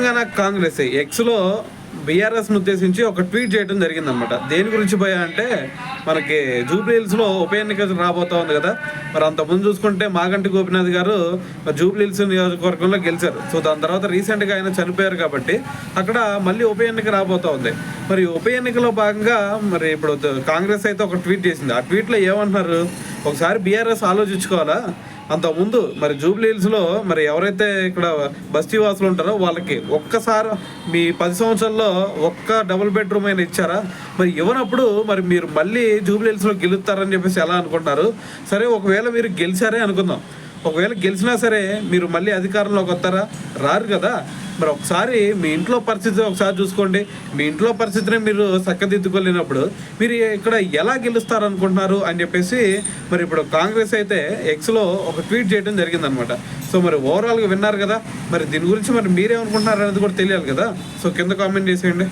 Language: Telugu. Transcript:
తెలంగాణ కాంగ్రెస్ ఎక్స్లో బీఆర్ఎస్ను ఉద్దేశించి ఒక ట్వీట్ చేయడం జరిగిందనమాట. దేని గురించి భయ అంటే, మనకి జూబ్లీ హిల్స్లో ఉప ఎన్నిక రాబోతా ఉంది కదా. మరి అంతకుముందు చూసుకుంటే మాగంటి గోపినాథ్ గారు జూబ్లీ హిల్స్ నియోజకవర్గంలో గెలిచారు. సో దాని తర్వాత రీసెంట్గా ఆయన చనిపోయారు కాబట్టి అక్కడ మళ్ళీ ఉప ఎన్నిక రాబోతా ఉంది. మరి ఉప ఎన్నికలో భాగంగా మరి ఇప్పుడు కాంగ్రెస్ అయితే ఒక ట్వీట్ చేసింది. ఆ ట్వీట్లో ఏమంటున్నారు, ఒకసారి బీఆర్ఎస్ ఆలోచించుకోవాలా. అంతకుముందు మరి జూబ్లీ హిల్స్లో మరి ఎవరైతే ఇక్కడ బస్తీ వాసులు ఉంటారో వాళ్ళకి ఒక్కసారి మీ 10 సంవత్సరాల్లో ఒక్క డబుల్ బెడ్రూమ్ అయినా ఇచ్చారా? మరి ఇవ్వనప్పుడు మరి మీరు మళ్ళీ జూబ్లీ హిల్స్లో గెలుస్తారని చెప్పేసి ఎలా అనుకుంటున్నారు? సరే, ఒకవేళ మీరు గెలిచారే అనుకుందాం. ఒకవేళ గెలిచినా సరే మీరు మళ్ళీ అధికారంలోకి వస్తారా? రారు కదా. మరి ఒకసారి మీ ఇంట్లో పరిస్థితి ఒకసారి చూసుకోండి. మీ ఇంట్లో పరిస్థితిని మీరు చక్కదిద్దుకోలేనప్పుడు మీరు ఇక్కడ ఎలా గెలుస్తారు అనుకుంటున్నారు అని చెప్పేసి మరి ఇప్పుడు కాంగ్రెస్ అయితే ఎక్స్లో ఒక ట్వీట్ చేయడం జరిగిందనమాట. సో మరి ఓవరాల్గా విన్నారు కదా. మరి దీని గురించి మరి మీరేమనుకుంటున్నారు అనేది కూడా తెలియాలి కదా. సో కింద కామెంట్ చేసేయండి.